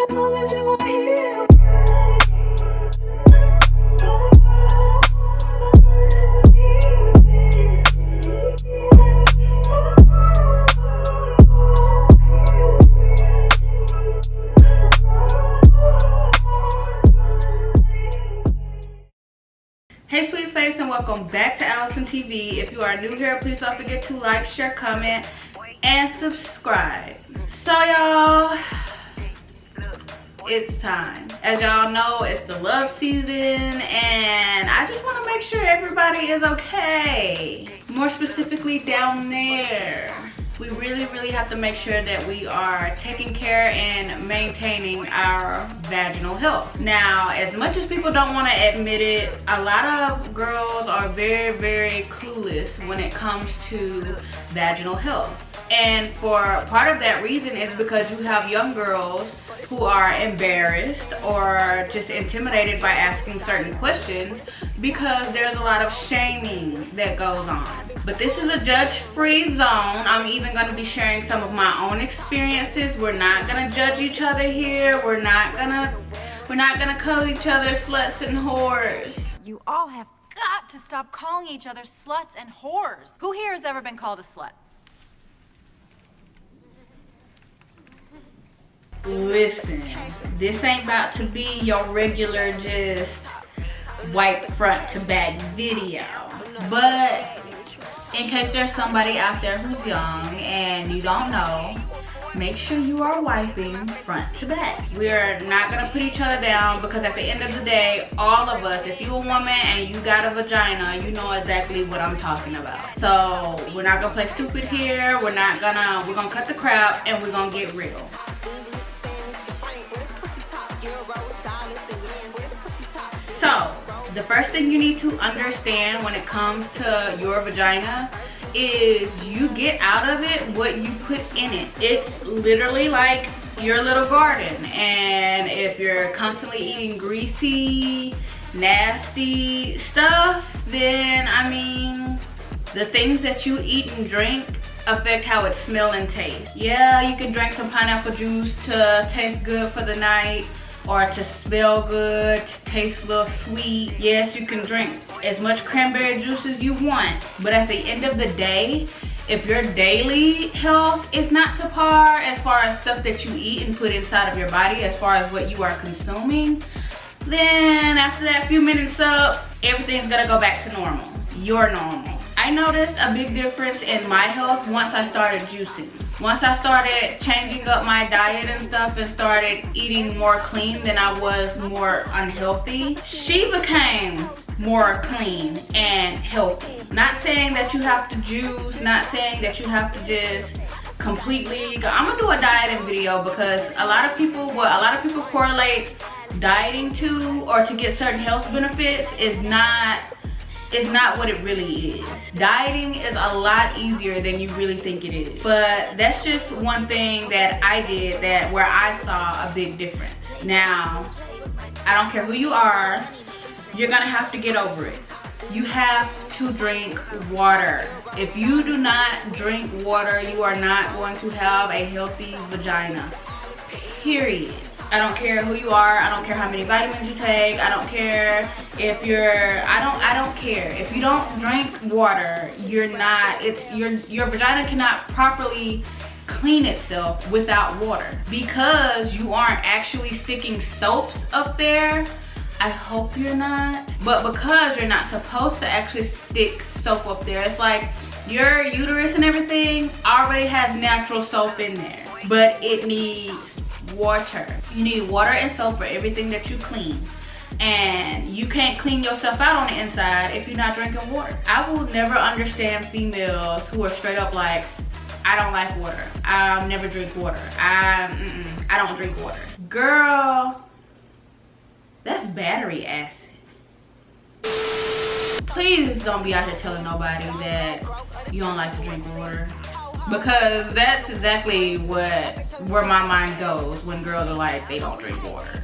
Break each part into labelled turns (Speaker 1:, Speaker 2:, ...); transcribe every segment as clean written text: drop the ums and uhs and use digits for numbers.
Speaker 1: Hey sweet face, and welcome back to Allison TV. If you are new here, please don't forget to like, share, comment, and subscribe. So y'all, it's time. As y'all know, it's the love season, and I just want to make sure everybody is okay. More specifically down there. We really have to make sure that we are taking care and maintaining our vaginal health. Now, as much as people don't want to admit it, a lot of girls are very clueless when it comes to vaginal health. And for part of that reason is because you have young girls who are embarrassed or just intimidated by asking certain questions because there's a lot of shaming that goes on. But this is a judge-free zone. I'm even going to be sharing some of my own experiences. We're not going to judge each other here. We're not gonna call each other sluts and whores.
Speaker 2: You all have got to stop calling each other sluts and whores. Who here has ever been called a slut?
Speaker 1: Listen, this ain't about to be your regular just white front to back video. But in case there's somebody out there who's young and you don't know, make sure you are wiping front to back. We're not gonna put each other down because at the end of the day, all of us, if you're a woman and you got a vagina, you know exactly what I'm talking about. So we're not gonna play stupid here. We're gonna cut the crap and we're gonna get real. So, the first thing you need to understand when it comes to your vagina is you get out of it what you put in it. It's literally like your little garden, and if you're constantly eating greasy, nasty stuff, then I mean, the things that you eat and drink affect how it smells and tastes. Yeah, you can drink some pineapple juice to taste good for the night, or to smell good, to taste a little sweet. Yes, you can drink as much cranberry juice as you want, but at the end of the day, if your daily health is not to par as far as stuff that you eat and put inside of your body, as far as what you are consuming, then after that few minutes up, everything's gonna go back to normal. You're normal. I noticed a big difference in my health once I started juicing. Once I started changing up my diet and stuff and started eating more clean than I was more unhealthy, she became more clean and healthy. Not saying that you have to juice, not saying that you have to just completely go. I'm gonna do a dieting video because a lot of people correlate dieting to or to get certain health benefits is not what it really is. Dieting is a lot easier than you really think it is. But that's just one thing that I did where I saw a big difference. Now, I don't care who you are, you're gonna have to get over it. You have to drink water. If you do not drink water, you are not going to have a healthy vagina. Period. I don't care who you are. I don't care how many vitamins you take. I don't care if I don't care. If you don't drink water, your vagina cannot properly clean itself without water because you aren't actually sticking soaps up there. I hope you're not. But because you're not supposed to actually stick soap up there, it's like your uterus and everything already has natural soap in there, but it needs water. You need water and soap for everything that you clean, and you can't clean yourself out on the inside if you're not drinking water. I will never understand females who are straight up like, I don't like water, I'll never drink water, I don't drink water. Girl, that's battery acid. Please don't be out here telling nobody that you don't like to drink water, because that's exactly where my mind goes when girls are like they don't drink water.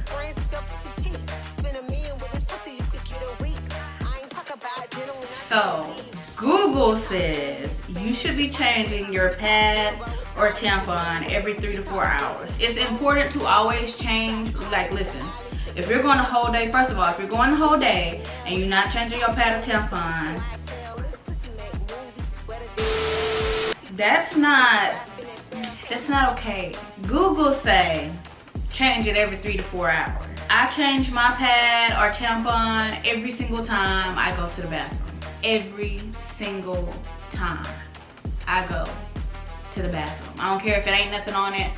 Speaker 1: So Google says you should be changing your pad or tampon every 3 to 4 hours. It's important to always change. Like, listen, if you're going a whole day, first of all, if you're going the whole day and you're not changing your pad or tampon, that's not okay. Google say change it every 3 to 4 hours. I change my pad or tampon every single time I go to the bathroom. Every single time I go to the bathroom. I don't care if it ain't nothing on it.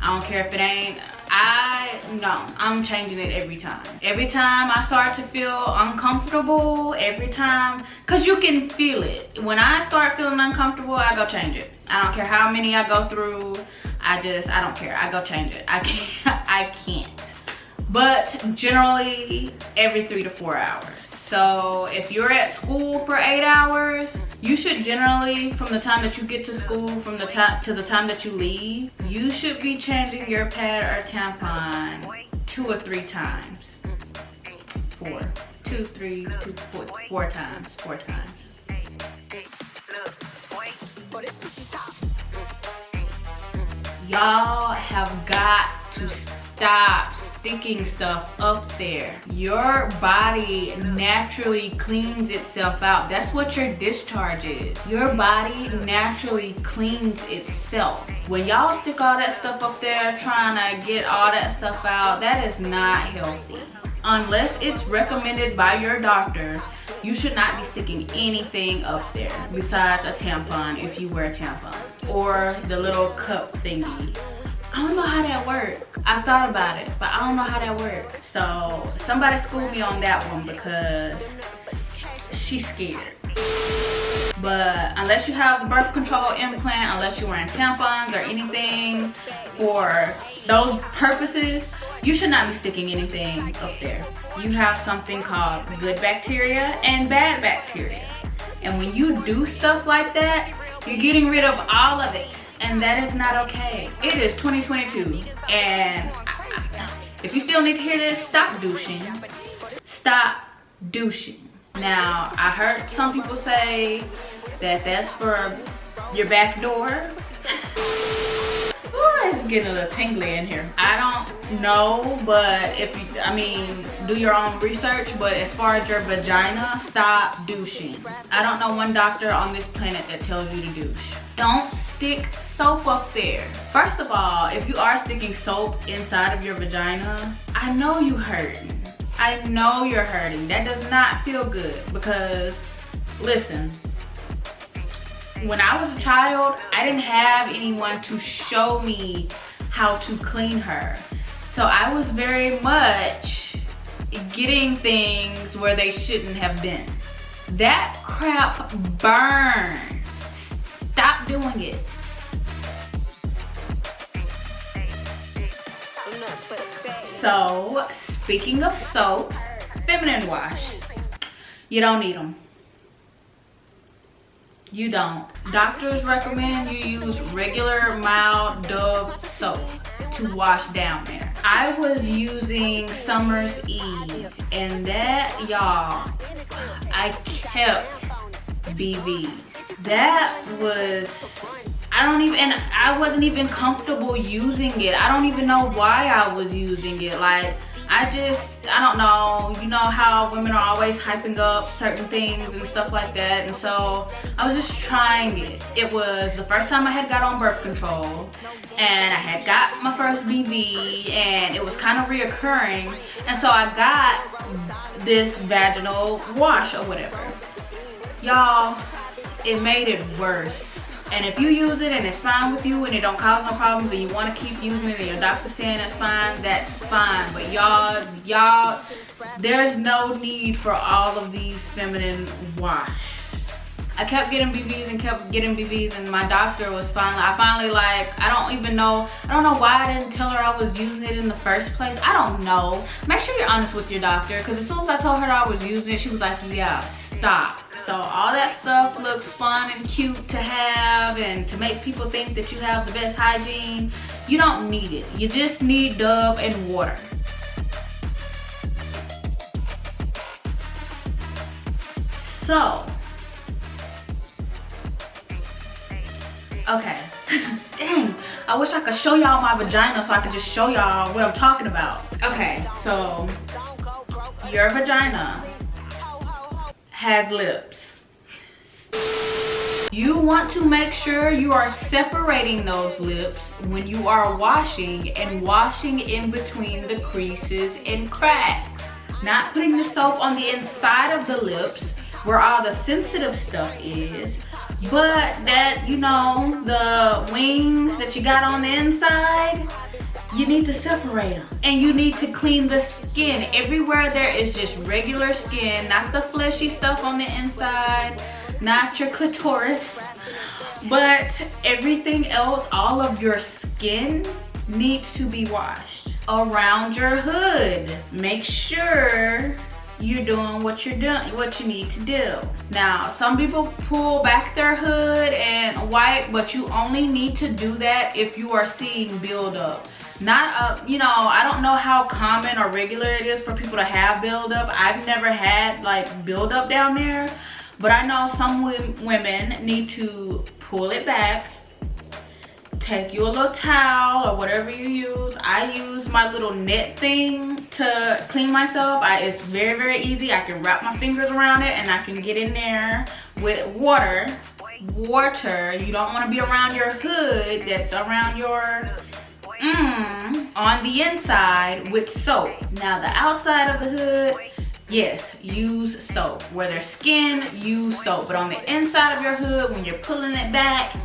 Speaker 1: I don't care if it ain't. I'm changing it every time. Every time I start to feel uncomfortable, every time, cause you can feel it. When I start feeling uncomfortable, I go change it. I don't care how many I go through. I don't care. I go change it. I can't. But generally, every 3 to 4 hours. So if you're at school for 8 hours, you should generally, from the time that you get to school, from the time to the time that you leave, you should be changing your pad or tampon 2 or 3 times. 4 times. Y'all have got to stop sticking stuff up there. Your body naturally cleans itself out. That's what your discharge is. Your body naturally cleans itself. When y'all stick all that stuff up there trying to get all that stuff out, that is not healthy. Unless it's recommended by your doctor, you should not be sticking anything up there besides a tampon if you wear a tampon, or the little cup thingy. I don't know how that works. I thought about it, but I don't know how that works. So somebody schooled me on that one because she's scared. But unless you have the birth control implant, unless you're wearing tampons or anything for those purposes, you should not be sticking anything up there. You have something called good bacteria and bad bacteria. And when you do stuff like that, you're getting rid of all of it. And that is not okay. It is 2022. And if you still need to hear this, stop douching. Stop douching. Now, I heard some people say that that's for your back door. Ooh, it's getting a little tingly in here. I don't know, but do your own research. But as far as your vagina, stop douching. I don't know one doctor on this planet that tells you to douche. Don't stick soap up there. First of all, if you are sticking soap inside of your vagina, I know you hurting. I know you're hurting. That does not feel good because, listen, when I was a child, I didn't have anyone to show me how to clean her. So I was very much getting things where they shouldn't have been. That crap burns. Stop doing it. So, speaking of soap, feminine wash. You don't need them. You don't. Doctors recommend you use regular mild Dove soap to wash down there. I was using Summer's Eve, and that, y'all, I kept BVs. That was, I wasn't even comfortable using it. I don't even know why I was using it. Like, I don't know. You know how women are always hyping up certain things and stuff like that. And so I was just trying it. It was the first time I had got on birth control, and I had got my first BV, and it was kind of reoccurring. And so I got this vaginal wash or whatever. Y'all, it made it worse. And if you use it and it's fine with you and it don't cause no problems and you want to keep using it and your doctor's saying that's fine. But y'all, there's no need for all of these feminine wash. I kept getting BVs and my doctor was I don't know why I didn't tell her I was using it in the first place. I don't know. Make sure you're honest with your doctor, because as soon as I told her I was using it, she was like, yeah, stop. So all that stuff looks fun and cute to have and to make people think that you have the best hygiene. You don't need it. You just need Dove and water. So, okay, Dang, I wish I could show y'all my vagina so I could just show y'all what I'm talking about. Okay, so your vagina has lips. You want to make sure you are separating those lips when you are washing, and washing in between the creases and cracks. Not putting the soap on the inside of the lips where all the sensitive stuff is, but that, you know, the wings that you got on the inside, you need to separate them. And you need to clean the skin. Everywhere there is just regular skin, not the fleshy stuff on the inside, not your clitoris, but everything else, all of your skin needs to be washed. Around your hood, make sure you're doing what you need to do. Now, some people pull back their hood and wipe, but you only need to do that if you are seeing buildup. Not you know, I don't know how common or regular it is for people to have buildup. I've never had like buildup down there, but I know some women need to pull it back. Take you a little towel or whatever you use. I use my little net thing to clean myself. It's very, very easy. I can wrap my fingers around it and I can get in there with water. You don't want to be around your hood that's around your on the inside with soap. Now the outside of the hood, yes, use soap. Where there's skin, use soap. But on the inside of your hood, when you're pulling it back,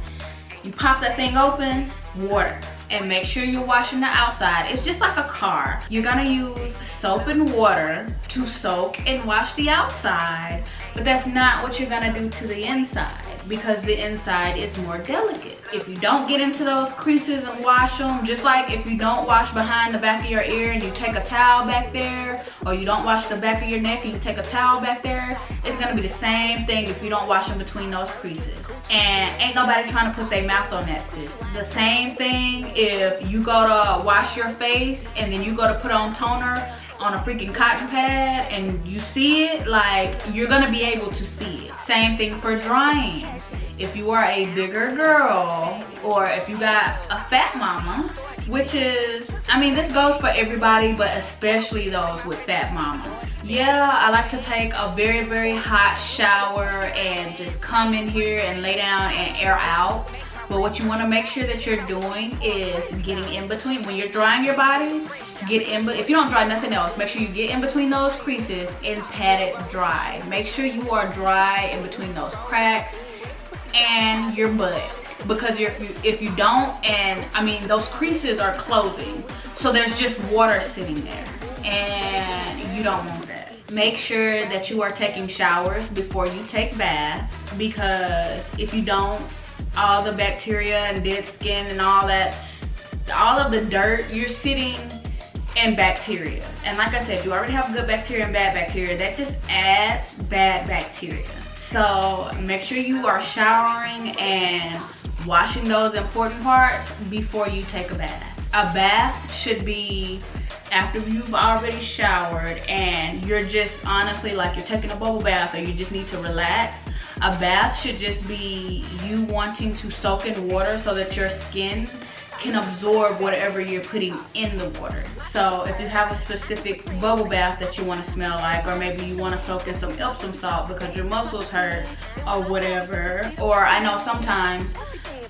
Speaker 1: you pop that thing open, water. And make sure you're washing the outside. It's just like a car. You're gonna use soap and water to soak and wash the outside, but that's not what you're gonna do to the inside, because the inside is more delicate. If you don't get into those creases and wash them, just like if you don't wash behind the back of your ear and you take a towel back there, or you don't wash the back of your neck and you take a towel back there, it's gonna be the same thing if you don't wash in between those creases. And ain't nobody trying to put their mouth on that shit. The same thing if you go to wash your face and then you go to put on toner on a freaking cotton pad and you see it, like, you're gonna be able to see it. Same thing for drying. If you are a bigger girl, or if you got a fat mama, which is, I mean, this goes for everybody, but especially those with fat mamas. Yeah, I like to take a very, very hot shower and just come in here and lay down and air out. But what you want to make sure that you're doing is getting in between. When you're drying your body, if you don't dry nothing else, make sure you get in between those creases and pat it dry. Make sure you are dry in between those cracks and your butt. Because if you don't, and I mean, those creases are closing, so there's just water sitting there, and you don't want that. Make sure that you are taking showers before you take baths, because if you don't, all the bacteria and dead skin and all that, all of the dirt, you're sitting in bacteria. And like I said, if you already have good bacteria and bad bacteria, that just adds bad bacteria. So make sure you are showering and washing those important parts before you take a bath. A bath should be after you've already showered and you're just honestly like you're taking a bubble bath or you just need to relax. A bath should just be you wanting to soak in water so that your skin can absorb whatever you're putting in the water. So if you have a specific bubble bath that you want to smell like, or maybe you want to soak in some Epsom salt because your muscles hurt or whatever, or I know sometimes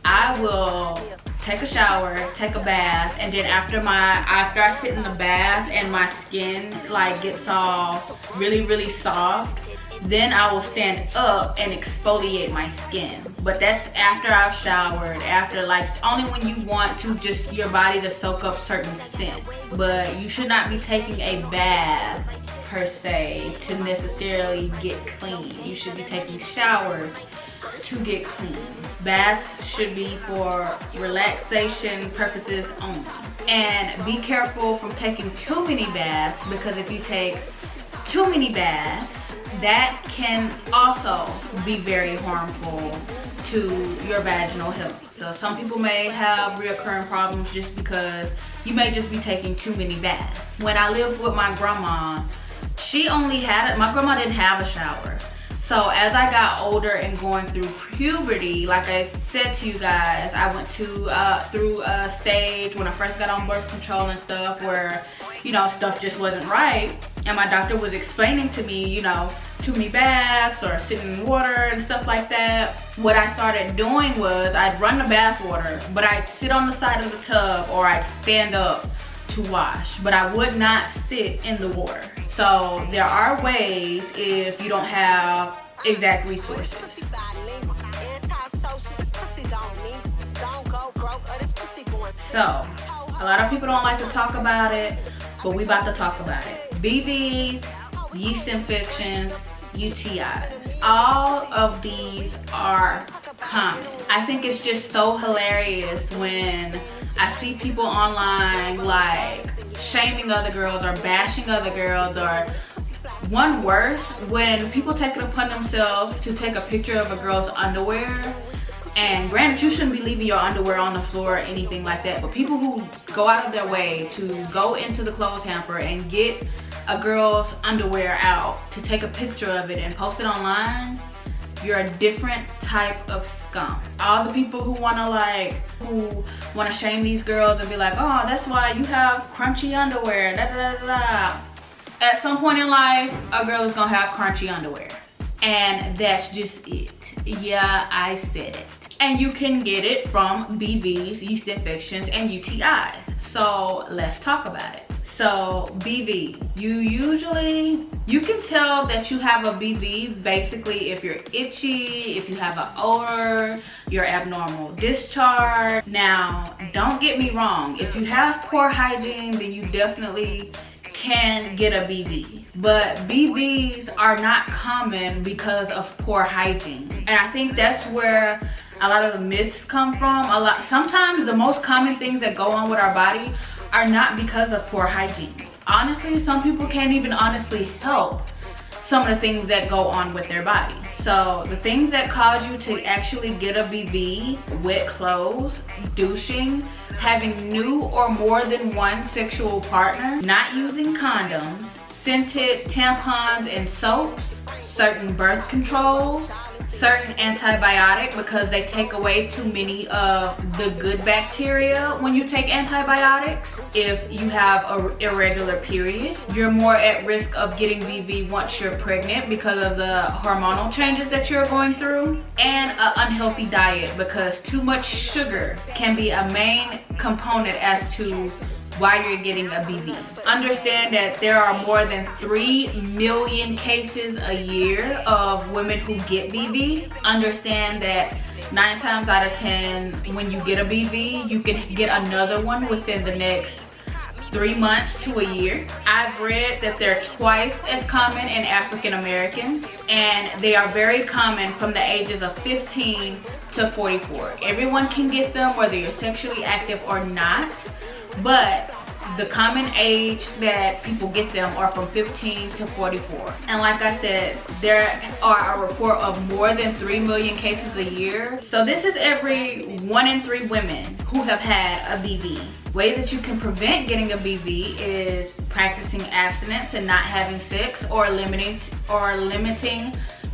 Speaker 1: I will take a shower, take a bath, and then after I sit in the bath and my skin like gets all really, really soft, then I will stand up and exfoliate my skin. But that's after I've showered, after like only when you want to just your body to soak up certain scents. But you should not be taking a bath per se to necessarily get clean. You should be taking showers to get clean. Baths should be for relaxation purposes only. And be careful from taking too many baths, because if you take too many baths, that can also be very harmful to your vaginal health. So some people may have reoccurring problems just because you may just be taking too many baths. When I lived with my grandma, my grandma didn't have a shower. So as I got older and going through puberty, like I said to you guys, I went through a stage when I first got on birth control and stuff where, you know, stuff just wasn't right. And my doctor was explaining to me, you know, too many baths or sitting in water and stuff like that. What I started doing was I'd run the bath water, but I'd sit on the side of the tub or I'd stand up to wash, but I would not sit in the water. So there are ways if you don't have exact resources. So a lot of people don't like to talk about it, but we about to talk about it. BVs, yeast infections, UTIs. All of these are common. I think it's just so hilarious when I see people online like shaming other girls or bashing other girls, or one worse, when people take it upon themselves to take a picture of a girl's underwear. And granted, you shouldn't be leaving your underwear on the floor or anything like that, but people who go out of their way to go into the clothes hamper and get a girl's underwear out to take a picture of it and post it online, you're a different type of scum. All the people who wanna shame these girls and be like, oh, that's why you have crunchy underwear, da da da da. At some point in life, a girl is gonna have crunchy underwear. And that's just it. Yeah, I said it. And you can get it from BVs, yeast infections, and UTIs. So let's talk about it. So BV, you can tell that you have a BV basically if you're itchy, if you have an odor, your abnormal discharge. Now, don't get me wrong, if you have poor hygiene, then you definitely can get a BV. But BVs are not common because of poor hygiene. And I think that's where a lot of the myths come from. Sometimes the most common things that go on with our body are not because of poor hygiene. Honestly, some people can't even honestly help some of the things that go on with their body. So the things that cause you to actually get a BV: wet clothes, douching, having new or more than one sexual partner, not using condoms, scented tampons and soaps, certain birth controls, certain antibiotic because they take away too many of the good bacteria when you take antibiotics. If you have an irregular period, you're more at risk of getting BV once you're pregnant because of the hormonal changes that you're going through, and an unhealthy diet because too much sugar can be a main component as to why you're getting a BV. Understand that there are more than 3 million cases a year of women who get BV. Understand that 9 times out of 10, when you get a BV, you can get another one within the next 3 months to a year. I've read that they're twice as common in African Americans, and they are very common from the ages of 15 to 44. Everyone can get them, whether you're sexually active or not, but the common age that people get them are from 15 to 44. And like I said, there are a report of more than 3 million cases a year. So this is every 1 in 3 women who have had a BV. Ways that you can prevent getting a BV is practicing abstinence and not having sex, or limiting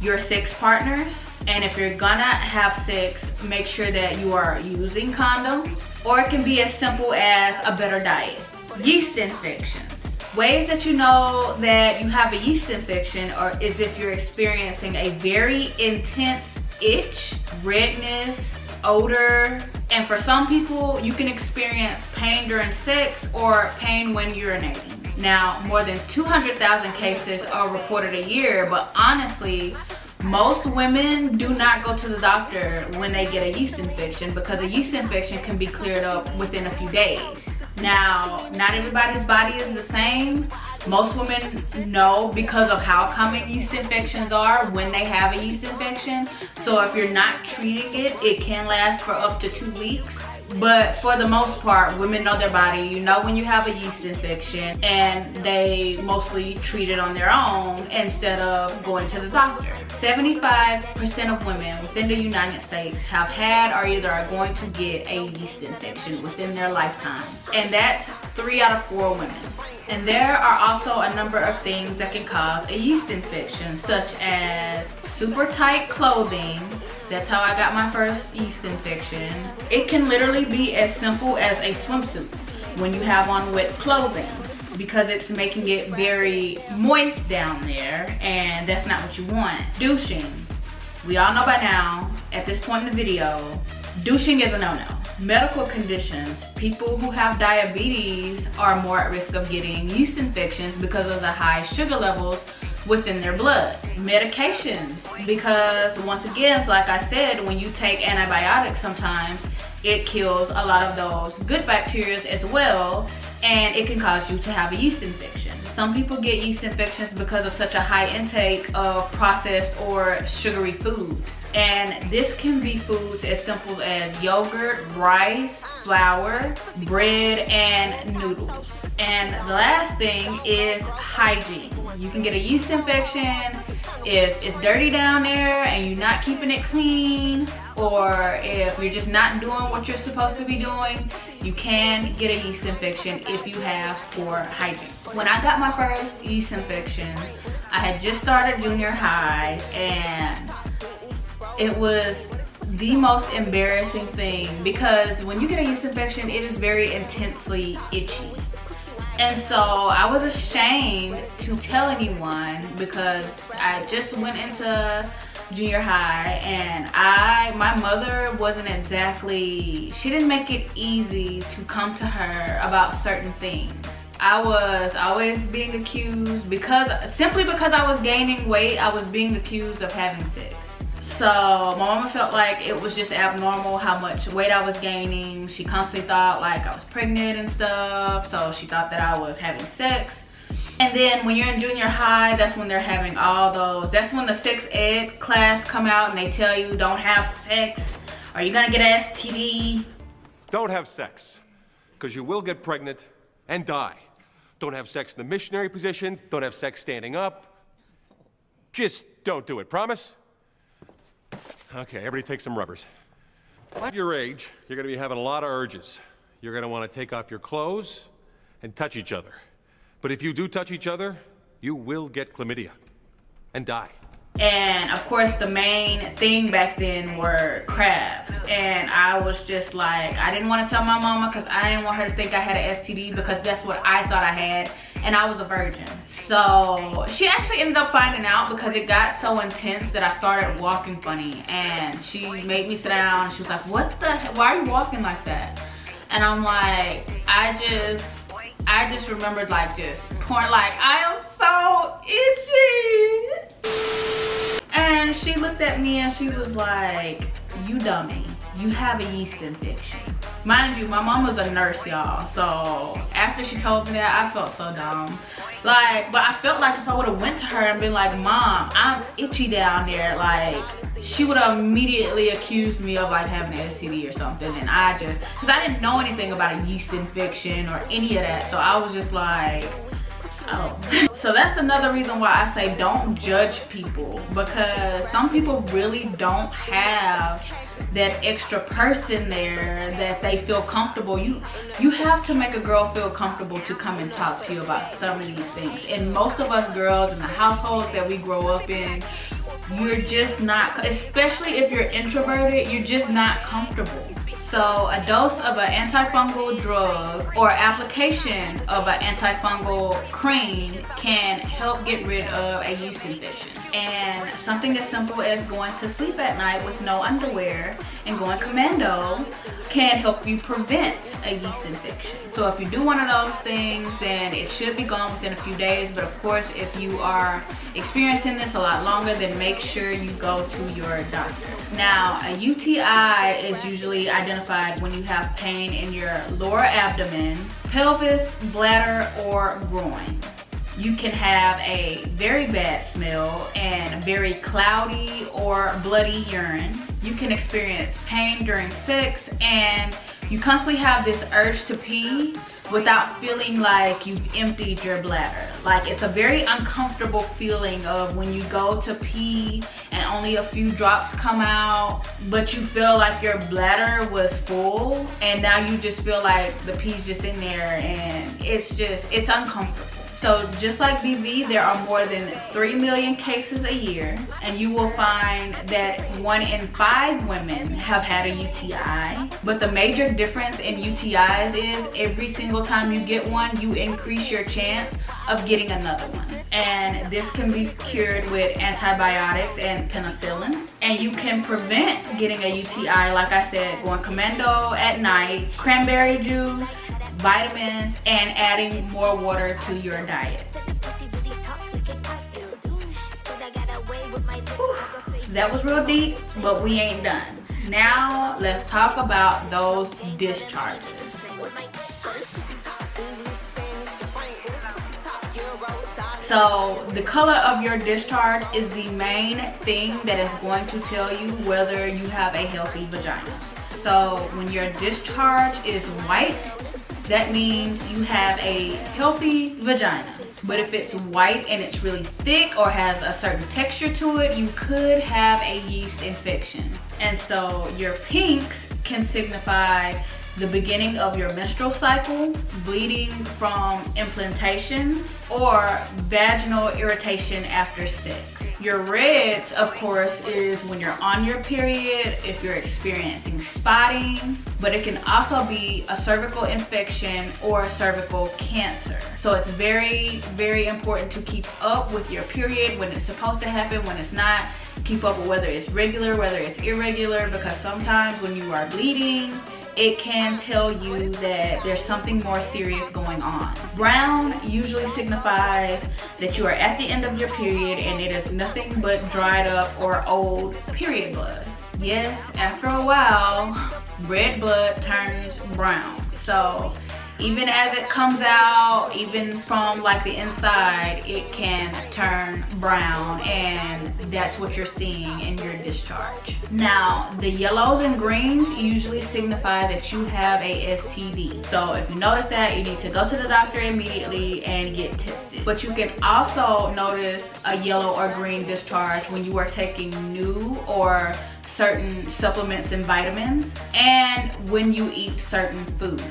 Speaker 1: your sex partners. And if you're gonna have sex, make sure that you are using condoms. Or it can be as simple as a better diet. Yeast infections. Ways that you know that you have a yeast infection is if you're experiencing a very intense itch, redness, odor, and for some people, you can experience pain during sex or pain when urinating. Now, more than 200,000 cases are reported a year, but honestly, most women do not go to the doctor when they get a yeast infection because a yeast infection can be cleared up within a few days. Now, not everybody's body is the same. Most women know because of how common yeast infections are when they have a yeast infection. So if you're not treating it, it can last for up to 2 weeks. But for the most part, women know their body. You know when you have a yeast infection, and they mostly treat it on their own instead of going to the doctor. 75% of women within the United States have had or either are going to get a yeast infection within their lifetime. And that's 3 out of 4 women. And there are also a number of things that can cause a yeast infection, such as super tight clothing. That's how I got my first yeast infection. It can literally be as simple as a swimsuit when you have on wet clothing, because it's making it very moist down there, and that's not what you want. Douching. We all know by now, at this point in the video, douching is a no-no. Medical conditions. People who have diabetes are more at risk of getting yeast infections because of the high sugar levels within their blood. Medications, because once again, like I said, when you take antibiotics sometimes, it kills a lot of those good bacteria as well, and it can cause you to have a yeast infection. Some people get yeast infections because of such a high intake of processed or sugary foods. And this can be foods as simple as yogurt, rice, flour, bread, and noodles. And the last thing is hygiene. You can get a yeast infection if it's dirty down there and you're not keeping it clean, or if you're just not doing what you're supposed to be doing. You can get a yeast infection if you have poor hygiene. When I got my first yeast infection, I had just started junior high, and it was the most embarrassing thing, because when you get a yeast infection, it is very intensely itchy. And so I was ashamed to tell anyone, because I just went into junior high, and my mother wasn't exactly, she didn't make it easy to come to her about certain things. I was always being accused, simply because I was gaining weight, I was being accused of having sex. So my mama felt like it was just abnormal how much weight I was gaining. She constantly thought like I was pregnant and stuff, so she thought that I was having sex. And then when you're in junior high, that's when they're having all those, that's when the sex ed class come out and they tell you don't have sex or you're gonna get an STD.
Speaker 3: Don't have sex, because you will get pregnant and die. Don't have sex in the missionary position. Don't have sex standing up. Just don't do it, promise? Okay, everybody take some rubbers. At your age, you're gonna be having a lot of urges. You're gonna wanna take off your clothes and touch each other. But if you do touch each other, you will get chlamydia and die.
Speaker 1: And of course the main thing back then were crabs. And I was just like, I didn't want to tell my mama because I didn't want her to think I had an STD, because that's what I thought I had, and I was a virgin. So she actually ended up finding out, because it got so intense that I started walking funny, and she made me sit down and she was like, what the heck, why are you walking like that? And I'm like, I just remembered like just pouring, like, I am so itchy. And she looked at me and she was like, you dummy, you have a yeast infection. Mind you, my mom was a nurse, y'all, so after she told me that, I felt so dumb. Like, but I felt like if I would have went to her and been like, Mom, I'm itchy down there, like, she would have immediately accused me of like having an STD or something. And because I didn't know anything about a yeast infection or any of that, so I was just like, oh. So that's another reason why I say don't judge people, because some people really don't have that extra person there that they feel comfortable. You have to make a girl feel comfortable to come and talk to you about some of these things. And most of us girls in the households that we grow up in, you're just not, especially if you're introverted, you're just not comfortable. So a dose of an antifungal drug or application of an antifungal cream can help get rid of a yeast infection. And something as simple as going to sleep at night with no underwear and going commando can help you prevent a yeast infection. So if you do one of those things, then it should be gone within a few days. But of course, if you are experiencing this a lot longer, then make sure you go to your doctor. Now, a UTI is usually identified when you have pain in your lower abdomen, pelvis, bladder, or groin. You can have a very bad smell and very cloudy or bloody urine. You can experience pain during sex, and you constantly have this urge to pee without feeling like you've emptied your bladder. Like, it's a very uncomfortable feeling of when you go to pee and only a few drops come out, but you feel like your bladder was full, and now you just feel like the pee's just in there, and it's uncomfortable. So just like BV, there are more than 3 million cases a year, and you will find that 1 in 5 women have had a UTI. But the major difference in UTIs is every single time you get one, you increase your chance of getting another one. And this can be cured with antibiotics and penicillin. And you can prevent getting a UTI, like I said, going commando at night, cranberry juice, vitamins, and adding more water to your diet. Whew, that was real deep, but we ain't done. Now let's talk about those discharges. So the color of your discharge is the main thing that is going to tell you whether you have a healthy vagina. So when your discharge is white, that means you have a healthy vagina. But if it's white and it's really thick or has a certain texture to it, you could have a yeast infection. And so your pinks can signify the beginning of your menstrual cycle, bleeding from implantation, or vaginal irritation after sex. Your reds, of course, is when you're on your period, if you're experiencing spotting, but it can also be a cervical infection or cervical cancer. So it's very, very important to keep up with your period, when it's supposed to happen, when it's not. Keep up with whether it's regular, whether it's irregular, because sometimes when you are bleeding, it can tell you that there's something more serious going on. Brown usually signifies that you are at the end of your period and it is nothing but dried up or old period blood. Yes, after a while, red blood turns brown. So even as it comes out, even from like the inside, it can turn brown, and that's what you're seeing in your discharge. Now, the yellows and greens usually signify that you have a STD. So if you notice that, you need to go to the doctor immediately and get tested. But you can also notice a yellow or green discharge when you are taking new or certain supplements and vitamins, and when you eat certain foods.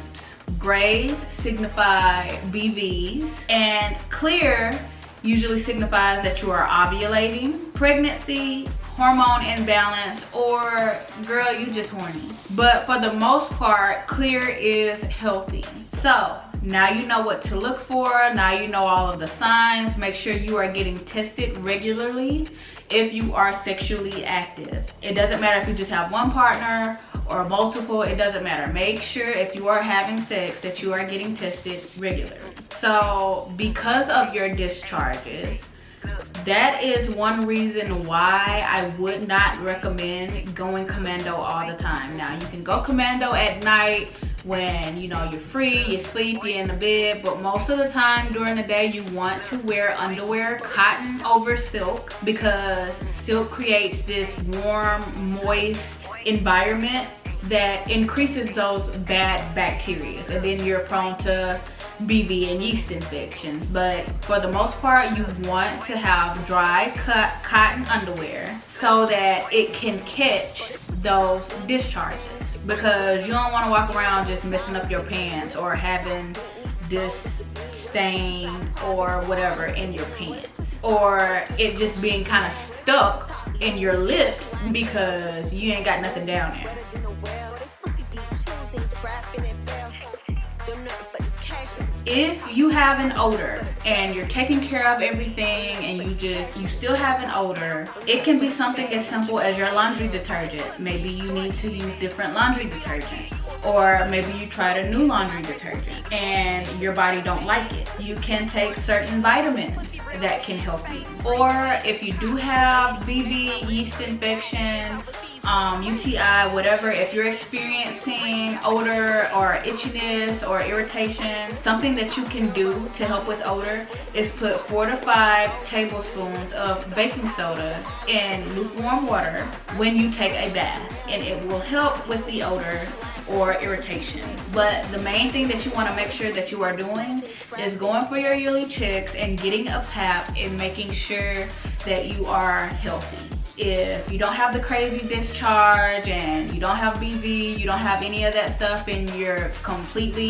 Speaker 1: Grays signify BVs, and clear usually signifies that you are ovulating, pregnancy, hormone imbalance, or girl, you just horny. But for the most part, clear is healthy. So now you know what to look for. Now you know all of the signs. Make sure you are getting tested regularly if you are sexually active. It doesn't matter if you just have one partner or multiple, it doesn't matter. Make sure if you are having sex that you are getting tested regularly. So because of your discharges, that is one reason why I would not recommend going commando all the time. Now you can go commando at night when you know you're free, you're sleepy in the bed, but most of the time during the day you want to wear underwear, cotton over silk, because silk creates this warm, moist environment that increases those bad bacteria, and then you're prone to BV and yeast infections. But for the most part, you want to have dry cotton underwear so that it can catch those discharges, because you don't want to walk around just messing up your pants or having this stain or whatever in your pants, or it just being kind of stuck in your lips because you ain't got nothing down there. If you have an odor and you're taking care of everything and you still have an odor, it can be something as simple as your laundry detergent. Maybe you need to use different laundry detergent, or maybe you tried a new laundry detergent and your body don't like it. You can take certain vitamins that can help you. Or if you do have BV, yeast infection, UTI, whatever, if you're experiencing odor or itchiness or irritation, something that you can do to help with odor is put 4 to 5 tablespoons of baking soda in lukewarm water when you take a bath, and it will help with the odor or irritation. But the main thing that you want to make sure that you are doing is going for your yearly checks and getting a PAP and making sure that you are healthy. If you don't have the crazy discharge and you don't have BV, you don't have any of that stuff, and you're completely,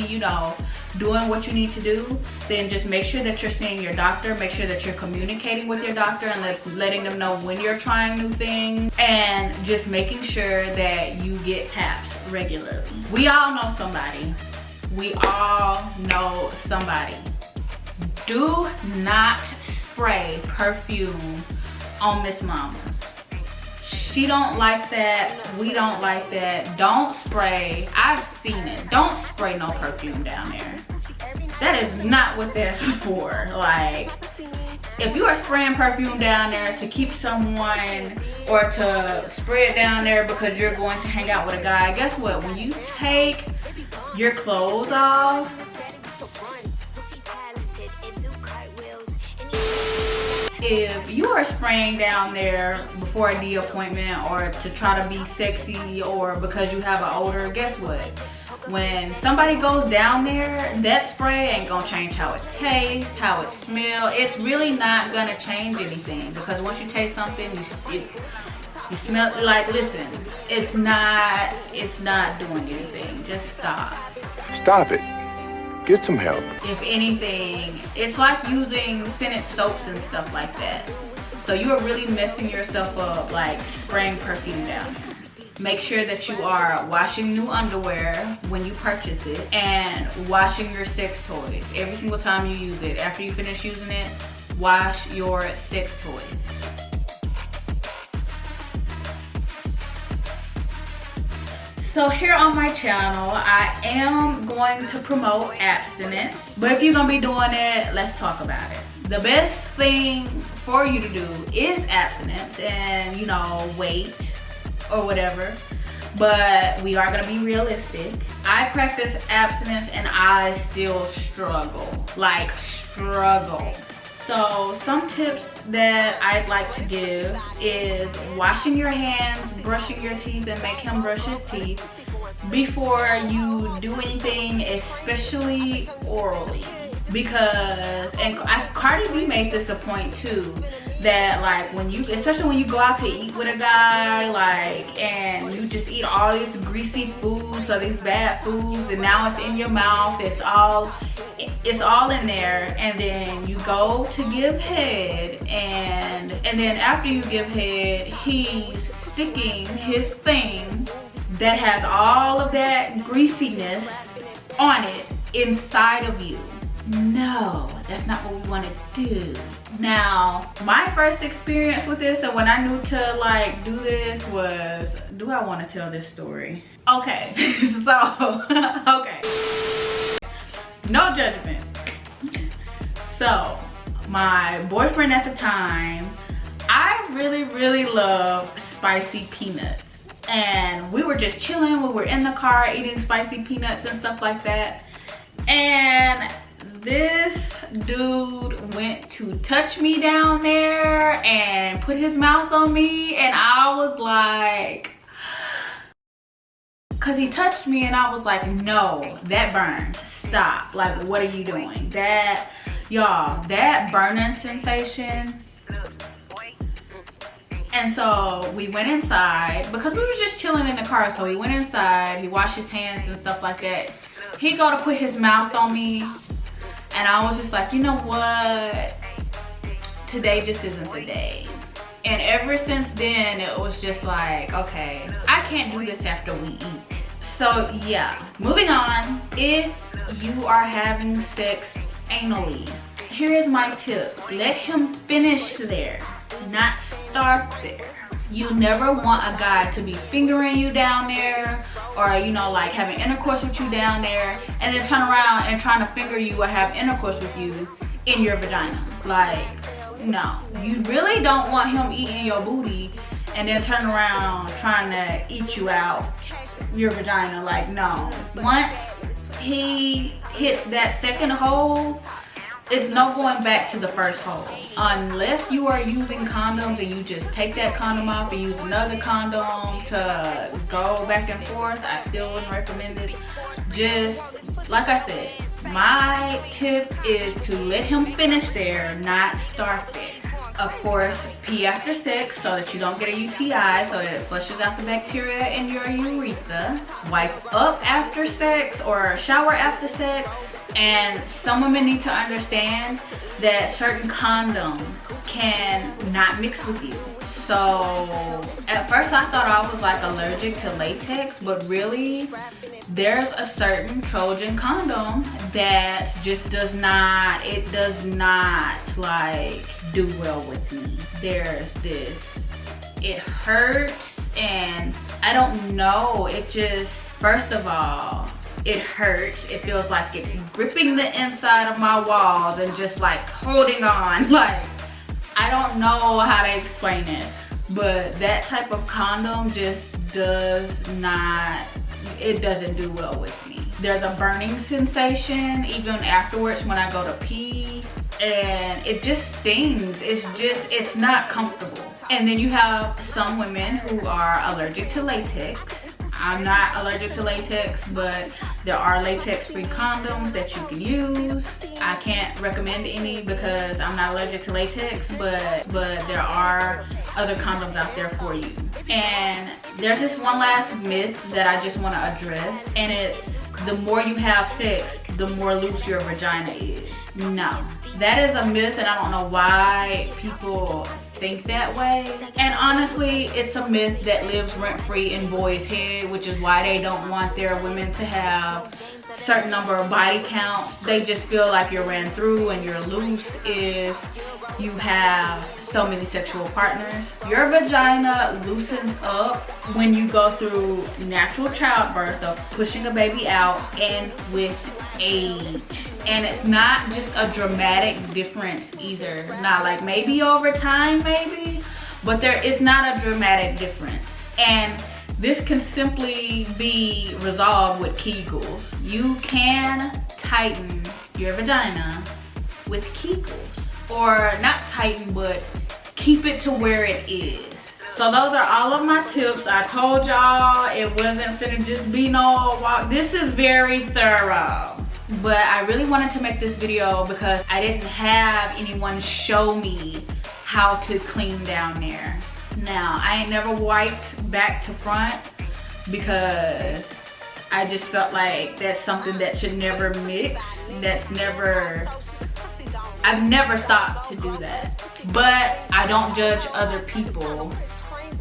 Speaker 1: doing what you need to do, then just make sure that you're seeing your doctor. Make sure that you're communicating with your doctor and letting them know when you're trying new things, and just making sure that you get taps regularly. We all know somebody. We all know somebody. Do not spray perfume on Miss Mama's. She don't like that. We don't like that. Don't spray. I've seen it. Don't spray no perfume down there. That is not what that's for. Like, if you are spraying perfume down there to keep someone or to spray it down there because you're going to hang out with a guy, guess what? When you take your clothes off, if you are spraying down there before a D appointment or to try to be sexy or because you have an odor, guess what? When somebody goes down there, that spray ain't gonna change how it tastes, how it smells. It's really not gonna change anything, because once you taste something, you smell, like, listen, it's not doing anything. Just stop.
Speaker 4: Stop it. Get some help.
Speaker 1: If anything, it's like using scented soaps and stuff like that. So you are really messing yourself up, like spraying perfume down there. Make sure that you are washing new underwear when you purchase it, and washing your sex toys every single time you use it. After you finish using it, wash your sex toys. So here on my channel, I am going to promote abstinence, but if you're gonna be doing it, let's talk about it. The best thing for you to do is abstinence and, you know, wait or whatever, but we are gonna be realistic. I practice abstinence and I still struggle, like struggle. So some tips that I'd like to give is washing your hands, brushing your teeth, and make him brush his teeth before you do anything, especially orally. Because, and Cardi B made this a point too, that like especially when you go out to eat with a guy, like, and you just eat all these greasy foods or these bad foods, and now it's in your mouth, it's all in there, and then you go to give head, and then after you give head, he's sticking his thing that has all of that greasiness on it inside of you. No, that's not what we want to do. Now, my first experience with this, and when I knew to like do this, was, do I want to tell this story? Okay, so, okay. No judgment. So, my boyfriend at the time, I really love spicy peanuts. And we were just chilling, we were in the car eating spicy peanuts and stuff like that. And this dude went to touch me down there and put his mouth on me, and I was like, cause he touched me and I was like, no, that burns, stop, like what are you doing? That, y'all, that burning sensation. And so we went inside because we were just chilling in the car. So we went inside, he washed his hands and stuff like that. He go to put his mouth on me, and I was just like, you know what? Today just isn't the day. And ever since then, it was just like, okay, I can't do this after we eat. So yeah, moving on. If you are having sex anally, here is my tip. Let him finish there, not start there. You never want a guy to be fingering you down there, or, you know, like having intercourse with you down there, and then turn around and trying to finger you or have intercourse with you in your vagina. Like, no. You really don't want him eating your booty and then turn around trying to eat you out your vagina. Like, no. Once he hits that second hole, it's no going back to the first hole. Unless you are using condoms and you just take that condom off and use another condom to go back and forth, I still wouldn't recommend it. Just, like I said, my tip is to let him finish there, not start there. Of course, pee after sex so that you don't get a UTI, so that it flushes out the bacteria in your urethra. Wipe up after sex or shower after sex And some women need to understand that certain condoms can not mix with you. So at first I thought I was like allergic to latex, but really there's a certain Trojan condom that just does not like do well with me. There's this, it hurts, and I don't know, it just, first of all, it hurts. It feels like it's gripping the inside of my walls and just like holding on. Like, I don't know how to explain it, but that type of condom just does not, it doesn't do well with me. There's a burning sensation even afterwards when I go to pee, and it just stings. It's not comfortable. And then you have some women who are allergic to latex. I'm not allergic to latex, but there are latex-free condoms that you can use. I can't recommend any because I'm not allergic to latex, but there are other condoms out there for you. And there's just one last myth that I just want to address, and it's the more you have sex, the more loose your vagina is. No, that is a myth, and I don't know why people think that way. And honestly, it's a myth that lives rent-free in boys' head, which is why they don't want their women to have a certain number of body counts. They just feel like you're ran through and you're loose if you have so many sexual partners. Your vagina loosens up when you go through natural childbirth of pushing a baby out and with age. And it's not just a dramatic difference either. Not like maybe over time, maybe, but there is not a dramatic difference. And this can simply be resolved with Kegels. You can tighten your vagina with Kegels. Or not tighten, but keep it to where it is. So those are all of my tips. I told y'all it wasn't finna just be no walk. This is very thorough. But I really wanted to make this video because I didn't have anyone show me how to clean down there. Now, I ain't never wiped back to front because I just felt like that's something that should never mix. I've never thought to do that. But I don't judge other people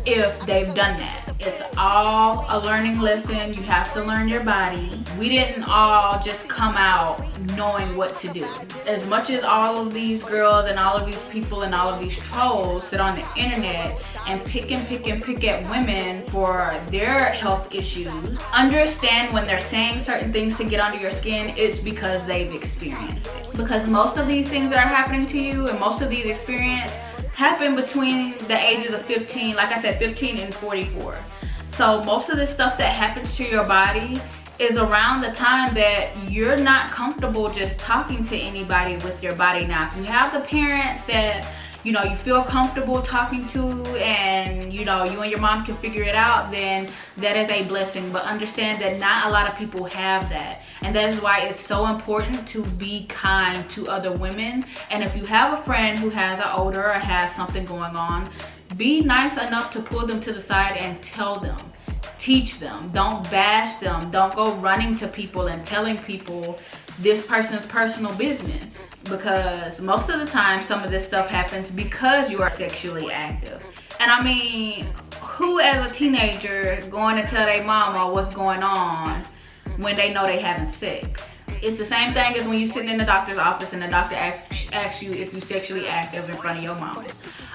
Speaker 1: if they've done that. It's all a learning lesson. You have to learn your body. We didn't all just come out knowing what to do. As much as all of these girls and all of these people and all of these trolls sit on the internet and pick at women for their health issues, understand when they're saying certain things to get under your skin, it's because they've experienced it. Because most of these things that are happening to you and most of these experiences happen between the ages of 15, like I said, 15 and 44. So most of the stuff that happens to your body is around the time that you're not comfortable just talking to anybody with your body. Now, if you have the parents that, you know, you feel comfortable talking to and, you know, you and your mom can figure it out, then that is a blessing. But understand that not a lot of people have that. And that is why it's so important to be kind to other women. And if you have a friend who has an odor or has something going on, be nice enough to pull them to the side and tell them. Teach them. Don't bash them. Don't go running to people and telling people this person's personal business. Because most of the time, some of this stuff happens because you are sexually active. And I mean, who as a teenager going to tell their mama what's going on when they know they having sex? It's the same thing as when you're sitting in the doctor's office and the doctor asks you if you're sexually active in front of your mama.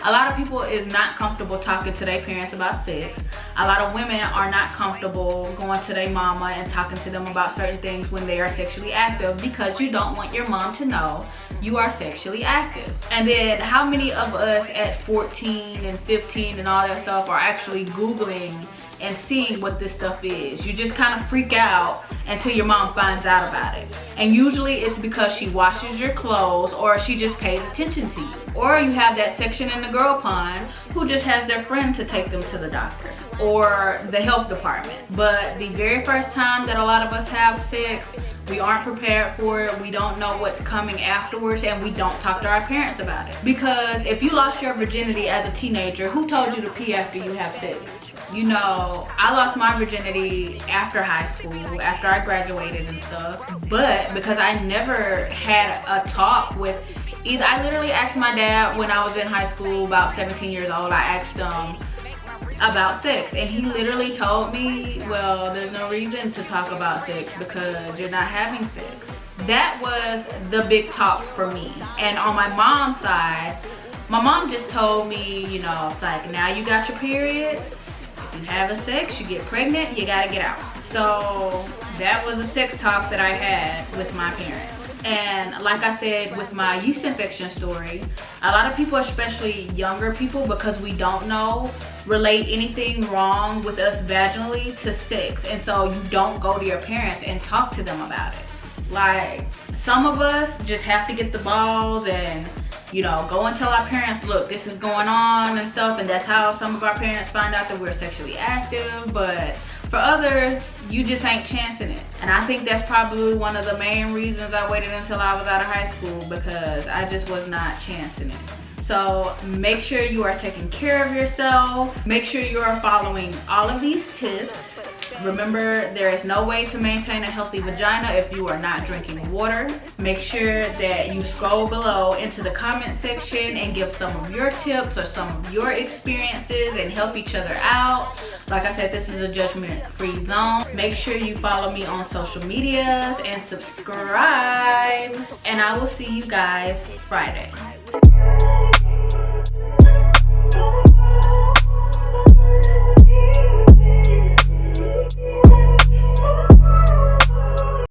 Speaker 1: A lot of people is not comfortable talking to their parents about sex. A lot of women are not comfortable going to their mama and talking to them about certain things when they are sexually active because you don't want your mom to know you are sexually active. And then how many of us at 14 and 15 and all that stuff are actually Googling and seeing what this stuff is? You just kind of freak out until your mom finds out about it. And usually it's because she washes your clothes or she just pays attention to you. Or you have that section in the girl pond who just has their friend to take them to the doctor or the health department. But the very first time that a lot of us have sex, we aren't prepared for it. We don't know what's coming afterwards, and we don't talk to our parents about it. Because if you lost your virginity as a teenager, who told you to pee after you have sex? You know, I lost my virginity after high school, after I graduated and stuff. But because I never had a talk with either, I literally asked my dad when I was in high school, about 17 years old, I asked him about sex, and he literally told me, well, there's no reason to talk about sex because you're not having sex. That was the big talk for me. And on my mom's side, my mom just told me, you know, it's like, now you got your period, you have a sex, you get pregnant, you gotta get out. So that was a sex talk that I had with my parents. And like I said with my yeast infection story, a lot of people, especially younger people, because we don't know, relate anything wrong with us vaginally to sex. And so you don't go to your parents and talk to them about it. Like, some of us just have to get the balls and, you know, go and tell our parents, look, this is going on and stuff. And that's how some of our parents find out that we're sexually active. But for others, you just ain't chancing it. And I think that's probably one of the main reasons I waited until I was out of high school, because I just was not chancing it. So make sure you are taking care of yourself. Make sure you are following all of these tips. Remember, there is no way to maintain a healthy vagina if you are not drinking water. Make sure that you scroll below into the comment section and give some of your tips or some of your experiences and help each other out. Like I said, this is a judgment-free zone. Make sure you follow me on social medias and subscribe. And I will see you guys Friday.